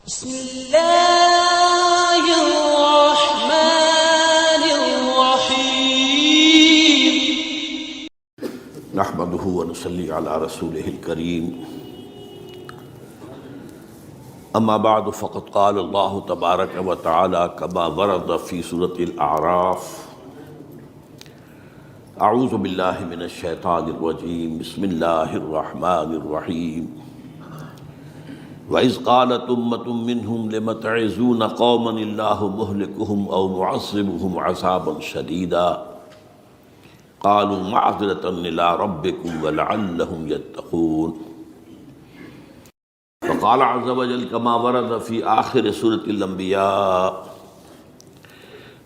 بسم اللہ الرحمن الرحیم نحمده ونصلي على رسوله الكريم اما بعد فقد قال الله تبارك وتعالى كما ورد في سورة الأعراف اعوذ بالله من الشيطان الرجيم بسم الله الرحمن الرحيم وَإِذْ قَالَتْ أُمَّةٌ مِّنْهُمْ لِمَ تَعِظُونَ قَوْمًا اللَّهُ مُهْلِكُهُمْ أَوْ مُعَذِّبُهُمْ عَذَابًا شَدِيدًا قَالُوا مَعْذِرَةً إِلَىٰ رَبِّكُمْ وَلَعَلَّهُمْ يَتَّقُونَ وقال عز وجل كما ورد في آخر سورة الأنبياء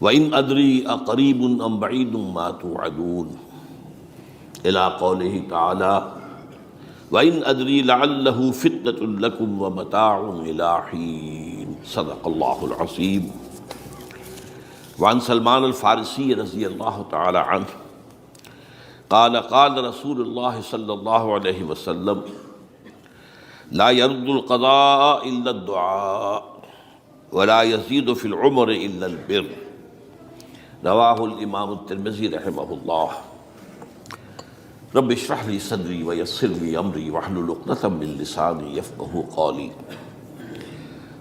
وَإِنْ أَدْرِي أَقَرِيبٌ أَمْ بَعِيدٌ مَا تُوعَدُونَ إلى قوله تعالى وَإِنْ أَدْرِي لَعَلَّهُ فِتْنَةٌ لَكُمْ وَمَتَاعٌ إِلَىٰ حِينٍ صدق اللہ العظیم۔ وعن سلمان الفارسی رضی اللہ تعالی عنہ قال قال رسول اللہ صلی اللہ علیہ وسلم لا يرد القضاء إلا الدعاء ولا يزيد في العمر إلا البر رواہ الامام الترمذی رحمہ اللہ۔ رب اشرح لي صدری ویسر لي امری واحلل عقدۃ من لسانی یفقہوا قولی۔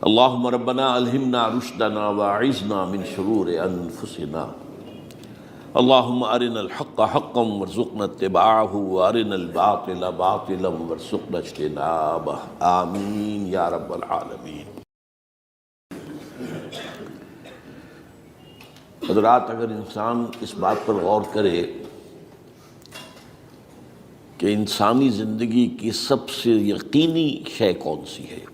اللہم ربنا الہمنا رشدنا واعذنا من شرور انفسنا۔ اللہم ارنا الحق حقا وارزقنا اتباعہ وارنا الباطل باطلا وارزقنا اجتنابہ، آمین یا رب العالمین۔ حضرات، اگر انسان اس بات پر غور کرے کہ انسانی زندگی کی سب سے یقینی شے کون سی ہے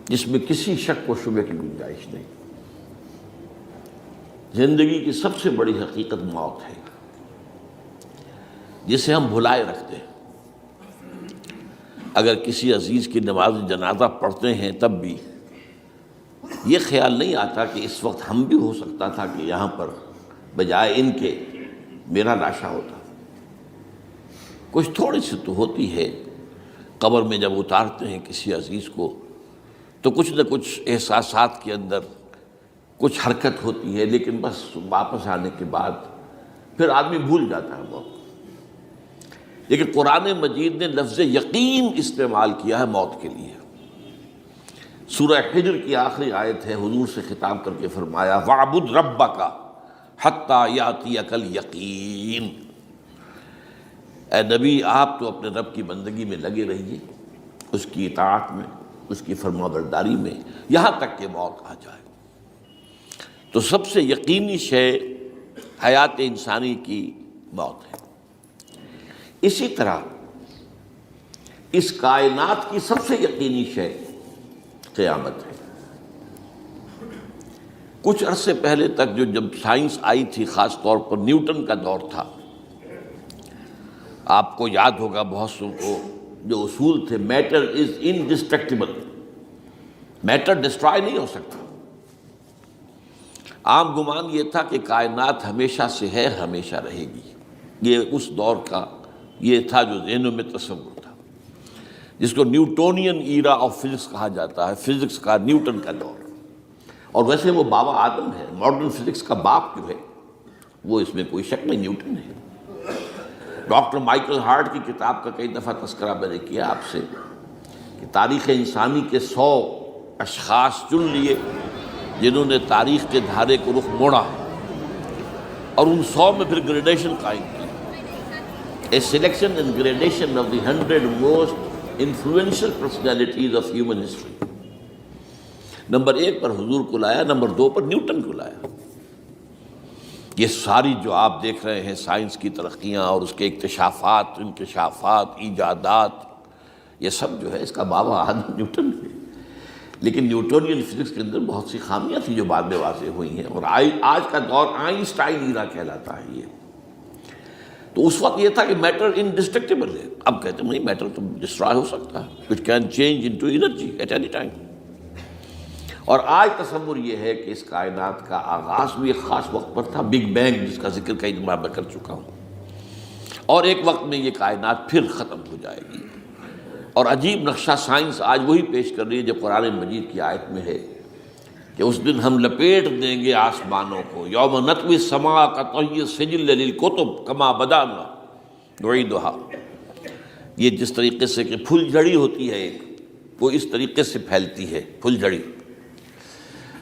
جس میں کسی شک و شبہ کی گنجائش نہیں، زندگی کی سب سے بڑی حقیقت موت ہے جسے ہم بھلائے رکھتے ہیں۔ اگر کسی عزیز کی نماز جنازہ پڑھتے ہیں تب بھی یہ خیال نہیں آتا کہ اس وقت ہم بھی ہو سکتا تھا کہ یہاں پر بجائے ان کے میرا لاشا ہوتا۔ کچھ تھوڑی سی تو ہوتی ہے، قبر میں جب اتارتے ہیں کسی عزیز کو تو کچھ نہ کچھ احساسات کے اندر کچھ حرکت ہوتی ہے، لیکن بس واپس آنے کے بعد پھر آدمی بھول جاتا ہے موت۔ لیکن قرآن مجید نے لفظ یقین استعمال کیا ہے موت کے لیے۔ سورہ حجر کی آخری آیت ہے، حضور سے خطاب کر کے فرمایا وَاعْبُدْ رَبَّكَ حَتَّى يَأْتِيَكَ الْيَقِينُ۔ اے نبی، آپ تو اپنے رب کی بندگی میں لگے رہیے، اس کی اطاعت میں، اس کی فرما برداری میں، یہاں تک کہ موت آ جائے۔ تو سب سے یقینی شے حیات انسانی کی موت ہے۔ اسی طرح اس کائنات کی سب سے یقینی شے قیامت ہے۔ کچھ عرصے پہلے تک جب سائنس آئی تھی، خاص طور پر نیوٹن کا دور تھا، آپ کو یاد ہوگا بہت سو کو جو اصول تھے، میٹر از انڈسٹرکٹیبل، میٹر ڈسٹرائے نہیں ہو سکتا۔ عام گمان یہ تھا کہ کائنات ہمیشہ سے ہے، ہمیشہ رہے گی۔ یہ اس دور کا یہ تھا جو ذہنوں میں تصور تھا، جس کو نیوٹونین ایرا آف فزکس کہا جاتا ہے، فزکس کا نیوٹن کا دور۔ اور ویسے وہ بابا آدم ہے، ماڈرن فزکس کا باپ جو ہے وہ اس میں کوئی شک نہیں، نیوٹن ہے۔ ڈاکٹر مائیکل ہارٹ کی کتاب کا کئی دفعہ تذکرہ میں نے کیا آپ سے کہ تاریخ انسانی کے 100 اشخاص چن لیے جنہوں نے تاریخ کے دھارے کو رخ موڑا، اور ان 100 میں پھر گریڈیشن قائم کی، a selection and gradation of the 100 most influential personalities of human history. Number 1 پر حضور کو لایا، نمبر 2 پر نیوٹن کو لایا۔ یہ ساری جو آپ دیکھ رہے ہیں سائنس کی ترقیاں اور اس کے اکتشافات، انکشافات، ایجادات، یہ سب جو ہے اس کا بابا آدم نیوٹن ہے۔ لیکن نیوٹونین فزکس کے اندر بہت سی خامیاں تھیں جو بعد میں واضح ہوئی ہیں، اور آج کا دور آئنسٹائن ایرا کہلاتا ہے یہ۔ تو اس وقت یہ تھا کہ میٹر انڈسٹرکٹیبل ہے، اب کہتے ہیں نہیں، میٹر تو ڈسٹرائے ہو سکتا ہے، it can change into energy at any time. اور آج تصور یہ ہے کہ اس کائنات کا آغاز بھی ایک خاص وقت پر تھا، بگ بینگ، جس کا ذکر کئی بار میں کر چکا ہوں، اور ایک وقت میں یہ کائنات پھر ختم ہو جائے گی۔ اور عجیب نقشہ سائنس آج وہی پیش کر رہی ہے جو قرآن مجید کی آیت میں ہے کہ اس دن ہم لپیٹ دیں گے آسمانوں کو، یوم نطوی السماء کطی السجل للکتب کما بدانا نعیدھا، یہ جس طریقے سے کہ پھل جھڑی ہوتی ہے ایک، وہ اس طریقے سے پھیلتی ہے پھل جھڑی،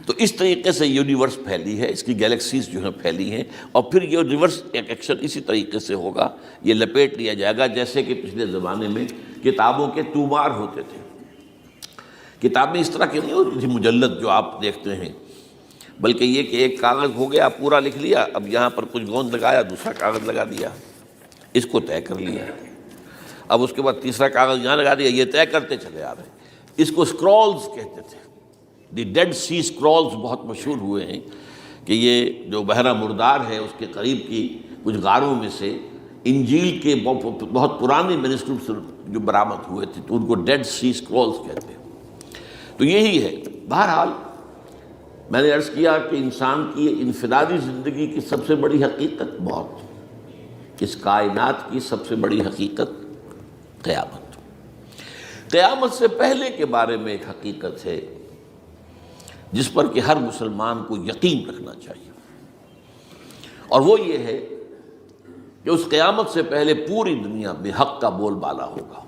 تو اس طریقے سے یونیورس پھیلی ہے، اس کی گیلیکسیز جو ہیں پھیلی ہیں، اور پھر یہ ریورس ایکشن اسی طریقے سے ہوگا، یہ لپیٹ لیا جائے گا جیسے کہ پچھلے زمانے میں کتابوں کے تومار ہوتے تھے۔ کتابیں اس طرح کی نہیں ہوتی تھی مجلد جو آپ دیکھتے ہیں، بلکہ یہ کہ ایک کاغذ ہو گیا پورا لکھ لیا، اب یہاں پر کچھ گوند لگایا، دوسرا کاغذ لگا دیا، اس کو طے کر لیا، اب اس کے بعد تیسرا کاغذ یہاں لگا دیا، یہ طے کرتے چلے آ رہے ہیں۔ اس کو اسکرولز کہتے تھے، دی ڈیڈ سی اسکرولز بہت مشہور ہوئے ہیں کہ یہ جو بحیرہ مردار ہے اس کے قریب کی کچھ غاروں میں سے انجیل کے بہت پرانے مینuscripts جو برآمد ہوئے تھے، تو ان کو ڈیڈ سی اسکرولز کہتے ہیں۔ تو یہی ہے۔ بہرحال میں نے عرض کیا کہ انسان کی انفرادی زندگی کی سب سے بڑی حقیقت موت، اس کائنات کی سب سے بڑی حقیقت قیامت۔ قیامت سے پہلے کے بارے میں ایک حقیقت ہے جس پر کہ ہر مسلمان کو یقین رکھنا چاہیے، اور وہ یہ ہے کہ اس قیامت سے پہلے پوری دنیا میں حق کا بول بالا ہوگا۔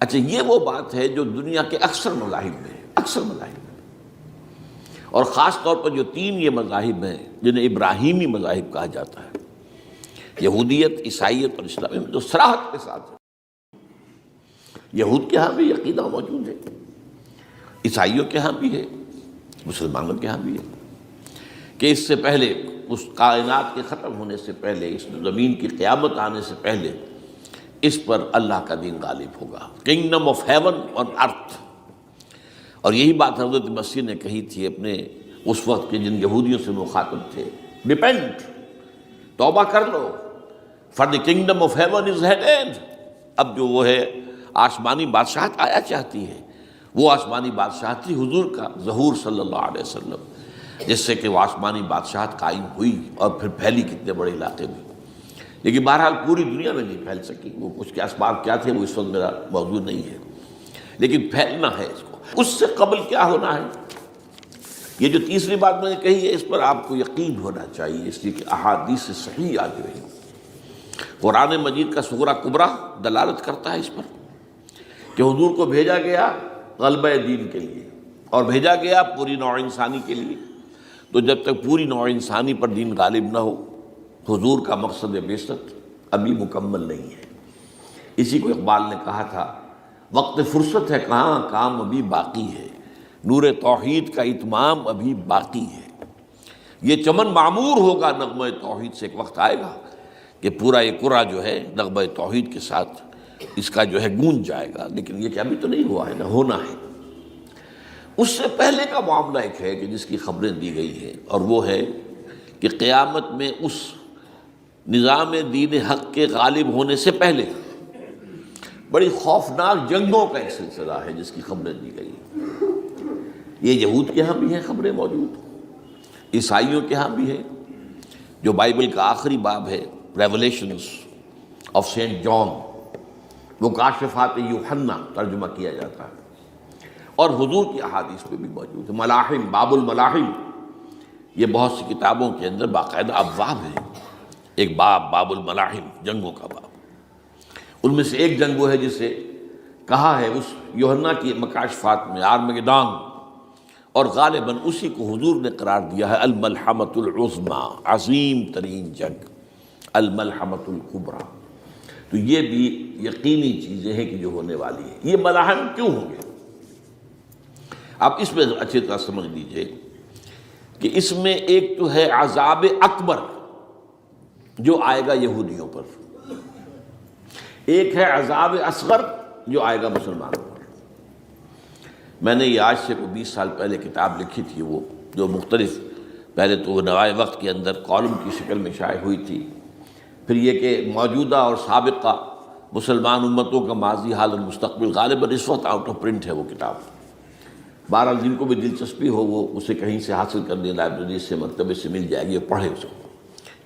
اچھا، یہ وہ بات ہے جو دنیا کے اکثر مذاہب میں ہے، اکثر مذاہب میں، اور خاص طور پر جو تین یہ مذاہب ہیں جنہیں ابراہیمی مذاہب کہا جاتا ہے، یہودیت، عیسائیت اور اسلام، میں جو صراحت کے ساتھ ہے۔ یہود کے ہاں بھی عقیدہ موجود ہے، عیسائیوں کے ہاں بھی ہے، مسلمانوں کے ہاں بھی ہے، کہ اس سے پہلے، اس کائنات کے ختم ہونے سے پہلے، اس زمین کی قیامت آنے سے پہلے اس پر اللہ کا دین غالب ہوگا، کنگڈم آف ہیون آن ارتھ۔ اور یہی بات حضرت مسیح نے کہی تھی اپنے اس وقت کے جن یہودیوں سے مخاطب تھے، ریپینٹ، توبہ کر لو، for the kingdom of heaven is at hand. اب جو وہ ہے آسمانی بادشاہت آیا چاہتی ہے، وہ آسمانی بادشاہت تھی حضور کا ظہور صلی اللہ علیہ وسلم، جس سے کہ وہ آسمانی بادشاہت قائم ہوئی اور پھر پھیلی کتنے بڑے علاقے میں، لیکن بہرحال پوری دنیا میں نہیں پھیل سکی، وہ کچھ کے اسباب کیا تھے وہ اس وقت میرا موضوع نہیں ہے، لیکن پھیلنا ہے اس کو۔ اس سے قبل کیا ہونا ہے، یہ جو تیسری بات میں نے کہی ہے، اس پر آپ کو یقین ہونا چاہیے، اس لیے کہ احادیث صحیح آ گئی ہیں۔ قرآن مجید کا سورہ کبریٰ دلالت کرتا ہے اس پر کہ حضور کو بھیجا گیا غلبہ دین کے لیے، اور بھیجا گیا پوری نوع انسانی کے لیے، تو جب تک پوری نوع انسانی پر دین غالب نہ ہو، حضور کا مقصد بعثت ابھی مکمل نہیں ہے۔ اسی کو اقبال نے کہا تھا، وقت فرصت ہے کہاں، کام ابھی باقی ہے، نور توحید کا اتمام ابھی باقی ہے۔ یہ چمن معمور ہوگا نغمہ توحید سے، ایک وقت آئے گا کہ پورا یہ قرآن جو ہے نغمہ توحید کے ساتھ اس کا جو ہے گونج جائے گا، لیکن یہ کہ ابھی تو نہیں ہوا ہے، نہ ہونا ہے۔ اس سے پہلے کا معاملہ ایک ہے کہ جس کی خبریں دی گئی ہیں، اور وہ ہے کہ قیامت میں اس نظام دین حق کے غالب ہونے سے پہلے بڑی خوفناک جنگوں کا ایک سلسلہ ہے جس کی خبریں دی گئی ہیں۔ یہ یہود کے ہاں بھی ہیں خبریں موجود، عیسائیوں کے ہاں بھی ہیں، جو بائبل کا آخری باب ہے، ریولیشنز آف سینٹ جان، وہ کاشفات یوحنا ترجمہ کیا جاتا ہے، اور حضور کی احادیث میں بھی موجود ہے۔ ملاحم، باب الملاحم، یہ بہت سی کتابوں کے اندر باقاعدہ ابواب ہیں، ایک باب، باب الملاحم، جنگوں کا باب۔ ان میں سے ایک جنگ وہ ہے جسے کہا ہے اس یوحنا کی مکاشفات میں آرمگدان، اور غالباً اسی کو حضور نے قرار دیا ہے الملحمۃ العظمیٰ، عظیم ترین جنگ، الملحمۃ الکبریٰ۔ تو یہ بھی یقینی چیزیں ہیں کہ جو ہونے والی ہیں۔ یہ ملاحم کیوں ہوں گے؟ آپ اس میں اچھی طرح سمجھ لیجئے کہ اس میں ایک تو ہے عذاب اکبر جو آئے گا یہودیوں پر، ایک ہے عذاب اصغر جو آئے گا مسلمانوں پر۔ میں نے یہ آج سے 20 سال پہلے کتاب لکھی تھی، وہ جو مختلف، پہلے تو نوائے وقت کے اندر کالم کی شکل میں شائع ہوئی تھی، پھر یہ کہ موجودہ اور سابقہ مسلمان امتوں کا ماضی، حال اور مستقبل، غالباً اس وقت آؤٹ آف پرنٹ ہے وہ کتاب۔ بہرحال جن کو بھی دلچسپی ہو وہ اسے کہیں سے حاصل کر لیں، لائبریری سے، مکتبے سے مل جائے گی، اور پڑھے اس کو۔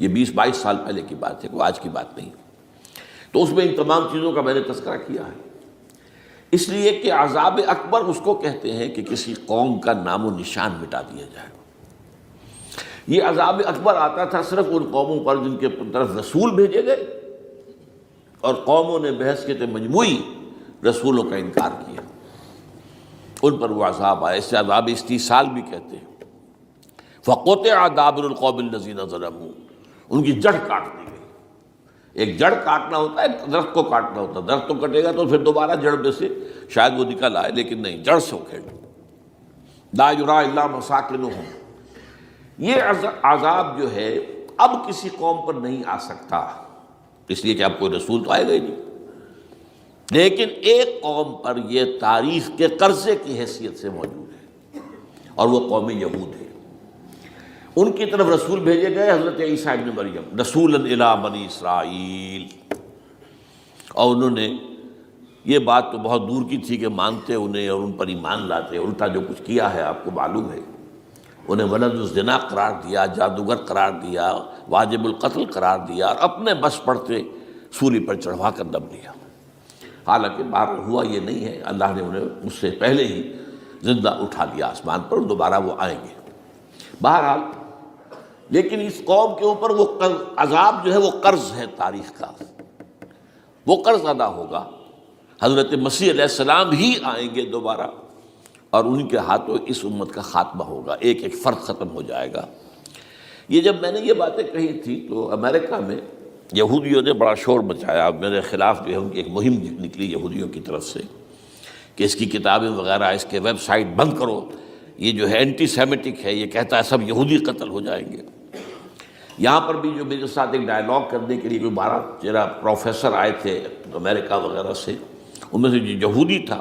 یہ 20-22 سال پہلے کی بات ہے، کوئی آج کی بات نہیں۔ تو اس میں ان تمام چیزوں کا میں نے تذکرہ کیا ہے۔ اس لیے کہ عذاب اکبر اس کو کہتے ہیں کہ کسی قوم کا نام و نشان مٹا دیا جائے۔ یہ عذاب اکبر آتا تھا صرف ان قوموں پر جن کے طرف رسول بھیجے گئے اور قوموں نے بحیثیت مجموعی رسولوں کا انکار کیا، ان پر وہ عذاب آئے۔ اسے عذاب استیصال بھی کہتے ہیں۔ فَقُطِعَ دَابِرُ الْقَوْمِ الَّذِينَ ظَلَمُوا، ان کی جڑ کاٹ دی گئی۔ ایک جڑ کاٹنا ہوتا ہے، درخت کو کاٹنا ہوتا ہے، درخت تو کٹے گا تو پھر دوبارہ جڑ میں سے شاید وہ نکل آئے، لیکن نہیں، جڑ سے اکھیڑ۔ لَا يُرَىٰ إِلَّا مَسَاكِنُهُمْ، یہ عذاب جو ہے اب کسی قوم پر نہیں آ سکتا، اس لیے کہ اب کوئی رسول تو آئے گا ہی نہیں، لیکن ایک قوم پر یہ تاریخ کے قرضے کی حیثیت سے موجود ہے، اور وہ قوم یہود ہے۔ ان کی طرف رسول بھیجے گئے حضرت عیسیٰ ابن مریم، رسولا الی بنی اسرائیل، اور انہوں نے یہ بات تو بہت دور کی تھی کہ مانتے انہیں اور ان پر ایمان لاتے، الٹا جو کچھ کیا ہے آپ کو معلوم ہے، انہیں ولد الزنا قرار دیا، جادوگر قرار دیا، واجب القتل قرار دیا، اور اپنے بس پڑتے سولی پر چڑھوا کر دم لیا۔ حالانکہ بار ہوا یہ نہیں ہے، اللہ نے انہیں اس سے پہلے ہی زندہ اٹھا لیا آسمان پر، دوبارہ وہ آئیں گے۔ بہرحال لیکن اس قوم کے اوپر وہ عذاب جو ہے وہ قرض ہے تاریخ کا، وہ قرض ادا ہوگا۔ حضرت مسیح علیہ السلام ہی آئیں گے دوبارہ، اور ان کے ہاتھوں اس امت کا خاتمہ ہوگا، ایک ایک فرد ختم ہو جائے گا۔ یہ جب میں نے یہ باتیں کہی تھی تو امریکہ میں یہودیوں نے بڑا شور مچایا، میرے خلاف جو ہے ان کی ایک مہم نکلی یہودیوں کی طرف سے کہ اس کی کتابیں وغیرہ، اس کے ویب سائٹ بند کرو، یہ جو ہے اینٹی سیمیٹک ہے، یہ کہتا ہے سب یہودی قتل ہو جائیں گے۔ یہاں پر بھی جو میرے ساتھ ایک ڈائلاگ کرنے کے لیے کوئی 12-13 پروفیسر آئے تھے امریکہ وغیرہ سے، ان میں سے جو یہودی تھا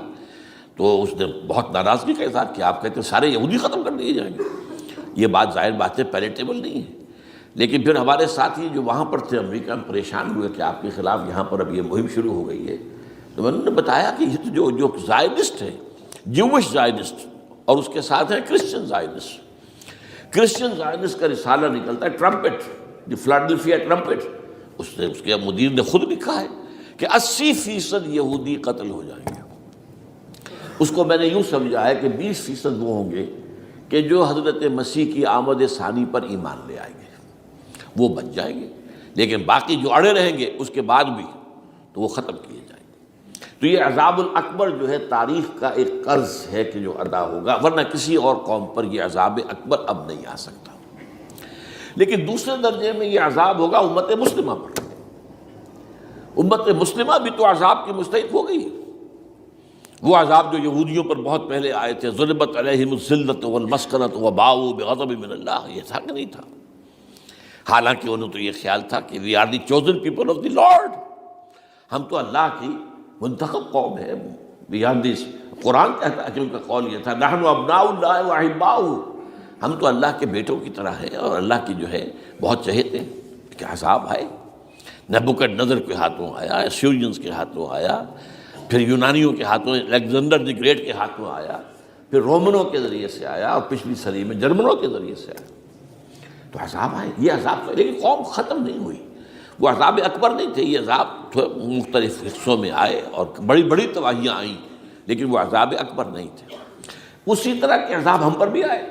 تو اس نے بہت ناراضگی کا اظہار کیا، آپ کہتے ہیں سارے یہودی ختم کر دیے جائیں گے، یہ بات ظاہر بات ہے پیلیٹیبل نہیں ہے۔ لیکن پھر ہمارے ساتھی جو وہاں پر تھے امریکہ میں پریشان ہوئے کہ آپ کے خلاف یہاں پر اب یہ مہم شروع ہو گئی ہے، تو میں نے بتایا کہ یہ تو جو زائنسٹ ہے، جوش زائنسٹ، اور اس کے ساتھ ہے کرسچن زائنسٹ۔ کرسچن زائنسٹ کا رسالہ نکلتا ہے ٹرمپٹ، دی فلاڈلفیا ٹرمپٹ، اس کے مدیر نے خود لکھا ہے کہ 80% یہودی قتل ہو جائیں گے۔ اس کو میں نے یوں سمجھا ہے کہ 20% وہ ہوں گے کہ جو حضرت مسیح کی آمد ثانی پر ایمان لے آئیں گے، وہ بچ جائیں گے، لیکن باقی جو اڑے رہیں گے اس کے بعد بھی تو وہ ختم کیے جائیں گے۔ تو یہ عذاب الاکبر جو ہے تاریخ کا ایک قرض ہے کہ جو ادا ہوگا، ورنہ کسی اور قوم پر یہ عذاب اکبر اب نہیں آ سکتا۔ لیکن دوسرے درجے میں یہ عذاب ہوگا امت مسلمہ پر۔ امت مسلمہ بھی تو عذاب کی مستحق ہو گئی۔ وہ عذاب جو یہودیوں پر بہت پہلے آئے تھے، ضربت علیہم الذلۃ والمسکنۃ وباؤوا بغضب من اللہ، یہ تھا کہ نہیں تھا؟ حالانکہ انہوں تو یہ خیال تھا کہ we are the chosen people of the Lord, ہم تو اللہ کی منتخب قوم ہے۔ وی آر دی، قرآن کہتا ہے کہ ان کا قول یہ تھا، نحن ابناء اللہ واحباؤہ، ہم تو اللہ کے بیٹوں کی طرح ہیں اور اللہ کی جو ہے بہت چہیتے ہیں۔ کہ عذاب آئے، نبوکڈنضر کے ہاتھوں آیا، اسیرینز کے ہاتھوں آیا، پھر یونانیوں کے ہاتھوں، الیگزینڈر دی گریٹ کے ہاتھوں آیا، پھر رومنوں کے ذریعے سے آیا، اور پچھلی صدی میں جرمنوں کے ذریعے سے آیا۔ تو عذاب آئے، یہ عذاب تو، لیکن قوم ختم نہیں ہوئی۔ وہ عذاب اکبر نہیں تھے، یہ عذاب مختلف حصوں میں آئے اور بڑی بڑی تباہیاں آئیں، لیکن وہ عذاب اکبر نہیں تھے۔ اسی طرح کے عذاب ہم پر بھی آئے،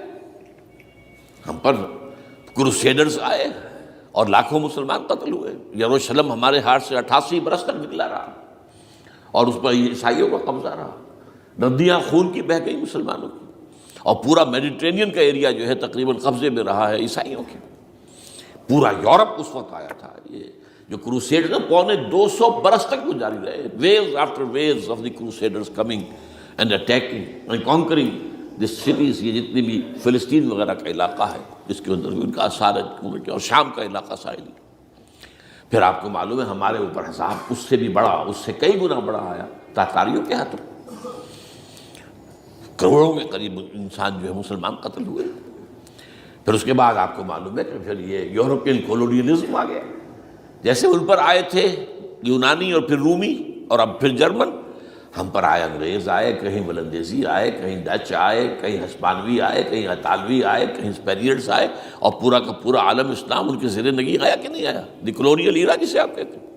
ہم پر کروسیڈرز آئے اور لاکھوں مسلمان قتل ہوئے۔ یروشلم ہمارے ہاتھ سے 88 برس تک نکلا رہا، اور اس پر عیسائیوں کا قبضہ رہا، ندیاں خون کی بہہ گئی مسلمانوں کی، اور پورا میڈیٹرینین کا ایریا جو ہے تقریباً قبضے میں رہا ہے عیسائیوں کے۔ پورا یورپ اس وقت آیا تھا۔ یہ جو کروسیڈر 250 برس تک وہ جاری رہے، waves after waves of the crusaders coming and attacking and conquering the cities. یہ جتنی بھی فلسطین وغیرہ کا علاقہ ہے جس کے اندر بھی ان کا اثار ہے، اور شام کا علاقہ ساحلی۔ پھر آپ کو معلوم ہے ہمارے اوپر عذاب اس سے بھی بڑا، اس سے کئی گنا بڑا آیا تاتاریوں کے ہاتھوں، کروڑوں کے قریب انسان جو ہے مسلمان قتل ہوئے۔ پھر اس کے بعد آپ کو معلوم ہے کہ پھر یہ یورپین کولونیلزم آ گیا، جیسے ان پر آئے تھے یونانی اور پھر رومی اور اب پھر جرمن، ہم پر آئے انگریز آئے، کہیں ولندیزی آئے، کہیں ڈچ آئے، کہیں ہسپانوی آئے، کہیں اطالوی آئے، کہیں اسپینیئرز آئے، اور پورا کا پورا عالم اسلام ان کے زیر نگین آیا کہ نہیں آیا؟ دی کولونیل ایرا جسے آپ کہتے ہیں۔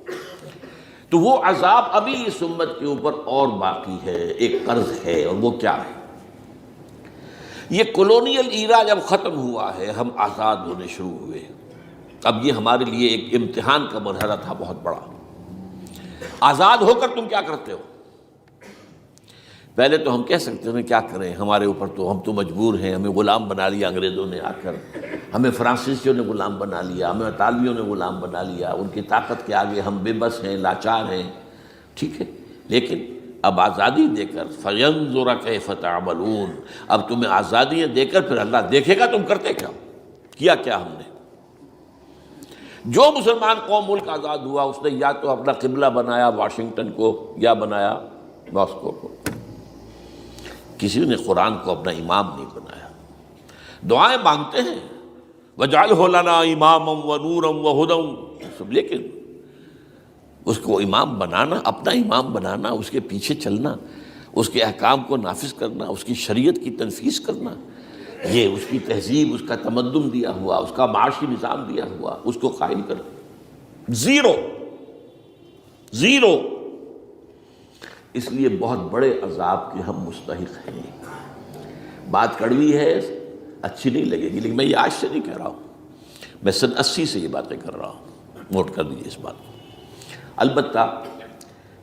تو وہ عذاب ابھی اس امت کے اوپر اور باقی ہے، ایک قرض ہے، اور وہ کیا ہے؟ یہ کولونیل ایرا جب ختم ہوا ہے، ہم آزاد ہونے شروع ہوئے، اب یہ ہمارے لیے ایک امتحان کا مرحلہ تھا بہت بڑا۔ آزاد ہو کر تم کیا کرتے ہو؟ پہلے تو ہم کہہ سکتے ہیں کیا کریں، ہمارے اوپر تو ہم تو مجبور ہیں، ہمیں غلام بنا لیا انگریزوں نے آ کر، ہمیں فرانسیسیوں نے غلام بنا لیا، ہمیں اطالویوں نے غلام بنا لیا، ان کی طاقت کے آگے ہم بے بس ہیں، لاچار ہیں، ٹھیک ہے، لیکن اب آزادی دے کر فَيَنظُرَ كَيْفَ تَعْمَلُونَ، اب تمہیں آزادیاں دے کر پھر اللہ دیکھے گا تم کرتے کیا، کیا کیا ہم نے۔ جو مسلمان قوم ملک آزاد ہوا اس نے یا تو اپنا قبلہ بنایا واشنگٹن کو یا بنایا ماسکو کو، کسی نے قرآن کو اپنا امام نہیں بنایا۔ دعائیں مانگتے ہیں وَاجْعَلْهُ لَنَا إِمَامًا وَنُورًا وَهُدًى، لیکن اس کو امام بنانا، اپنا امام بنانا، اس کے پیچھے چلنا، اس کے احکام کو نافذ کرنا، اس کی شریعت کی تنفیذ کرنا، یہ اس کی تہذیب، اس کا تمدن دیا ہوا، اس کا معاشی نظام دیا ہوا، اس کو قائم کرنا، زیرو۔ اس لیے بہت بڑے عذاب کے ہم مستحق ہیں۔ بات کڑوی ہے، اچھی نہیں لگے گی، لیکن میں یہ آج سے نہیں کہہ رہا ہوں، میں سن 80 سے یہ باتیں کر رہا ہوں، نوٹ کر دیجیے اس بات کو۔ البتہ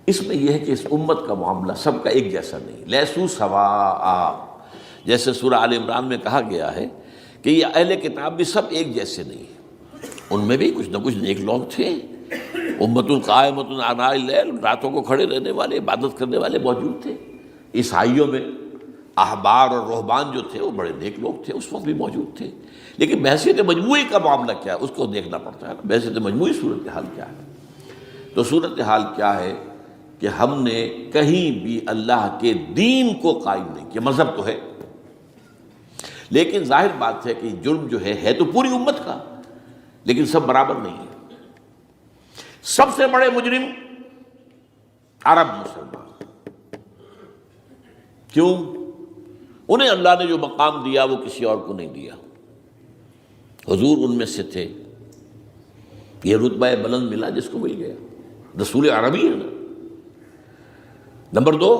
اس میں یہ ہے کہ اس امت کا معاملہ سب کا ایک جیسا نہیں، لیسو سواء، جیسے سورہ آل عمران میں کہا گیا ہے کہ یہ اہل کتاب بھی سب ایک جیسے نہیں ہیں، ان میں بھی کچھ نہ کچھ نیک لوگ تھے، امت قائمۃ آناء اللیل، راتوں کو کھڑے رہنے والے، عبادت کرنے والے موجود تھے۔ عیسائیوں میں احبار اور رہبان جو تھے وہ بڑے نیک لوگ تھے، اس وقت بھی موجود تھے، لیکن بحثیت مجموعی کا معاملہ کیا ہے اس کو دیکھنا پڑتا ہے نا، بحثیت مجموعی صورتحال کیا ہے۔ تو صورتحال کیا ہے کہ ہم نے کہیں بھی اللہ کے دین کو قائم نہیں کیا، مذہب تو ہے لیکن ظاہر بات ہے کہ جرم جو ہے تو پوری امت کا، لیکن سب برابر نہیں ہے۔ سب سے بڑے مجرم عرب مسلمان، کیوں؟ انہیں اللہ نے جو مقام دیا وہ کسی اور کو نہیں دیا، حضور ان میں سے تھے، یہ رتبہ بلند ملا جس کو مل گیا، رسول عربی ہے نا۔ نمبر 2،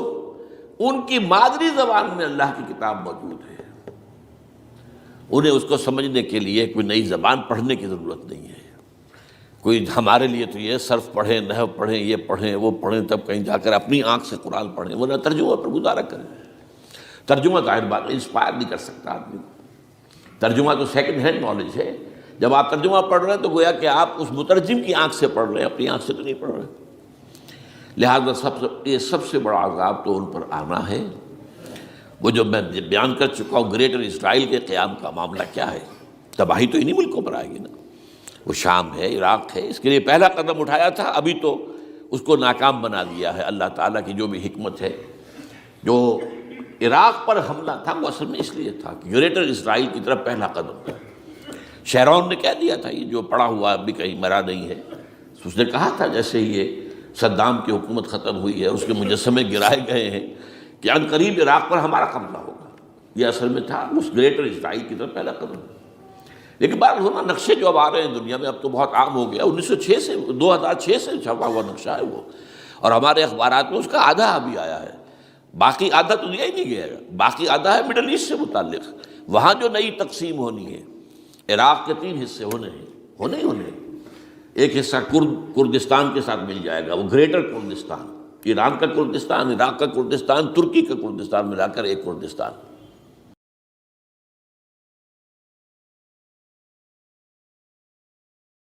ان کی مادری زبان میں اللہ کی کتاب موجود ہے، انہیں اس کو سمجھنے کے لیے کوئی نئی زبان پڑھنے کی ضرورت نہیں ہے۔ کوئی ہمارے لیے تو یہ صرف پڑھیں، نحو پڑھیں، یہ پڑھیں، وہ پڑھیں، تب کہیں جا کر اپنی آنکھ سے قرآن پڑھیں، ورنہ ترجمہ پر گزارا کریں۔ ترجمہ ظاہر بات ہے انسپائر نہیں کر سکتا آدمی، ترجمہ تو سیکنڈ ہینڈ نالج ہے، جب آپ ترجمہ پڑھ رہے ہیں تو گویا کہ آپ اس مترجم کی آنکھ سے پڑھ رہے ہیں، اپنی آنکھ سے تو نہیں پڑھ رہے۔ لہٰذا یہ سب سے بڑا عذاب تو ان پر آنا ہے۔ وہ جو میں بیان کر چکا ہوں گریٹر اسرائیل کے قیام کا معاملہ کیا ہے، تباہی تو انہی ملکوں پر آئے گی نا، وہ شام ہے، عراق ہے، اس کے لیے پہلا قدم اٹھایا تھا، ابھی تو اس کو ناکام بنا دیا ہے اللہ تعالیٰ کی جو بھی حکمت ہے۔ جو عراق پر حملہ تھا وہ اصل میں اس لیے تھا کہ گریٹر اسرائیل کی طرف پہلا قدم تھا۔ شیرون نے کہہ دیا تھا، یہ جو پڑا ہوا ابھی کہیں مرا نہیں ہے، اس نے کہا تھا جیسے یہ صدام کی حکومت ختم ہوئی ہے، اس کے مجسمے گرائے گئے ہیں کہ ان قریب عراق پر ہمارا قبضہ ہوگا، یہ اصل میں تھا اس گریٹر اسرائیل کی طرف پہلا قدم۔ لیکن بات ہونا نقشے جو اب آ رہے ہیں دنیا میں اب تو بہت عام ہو گیا، 1906 سے 2006 سے چھپا ہوا نقشہ ہے وہ، اور ہمارے اخبارات میں اس کا آدھا ابھی آیا ہے، باقی آدھا تو دیا ہی نہیں گیا ہے، باقی آدھا ہے مڈل ایسٹ سے متعلق، وہاں جو نئی تقسیم ہونی ہے۔ عراق کے 3 حصے ہونے ہیں، ایک حصہ کردستان کے ساتھ مل جائے گا، وہ گریٹر کردستان، ایران کا کردستان، عراق کا کردستان، ترکی کا کردستان ملا کر ایک کردستان۔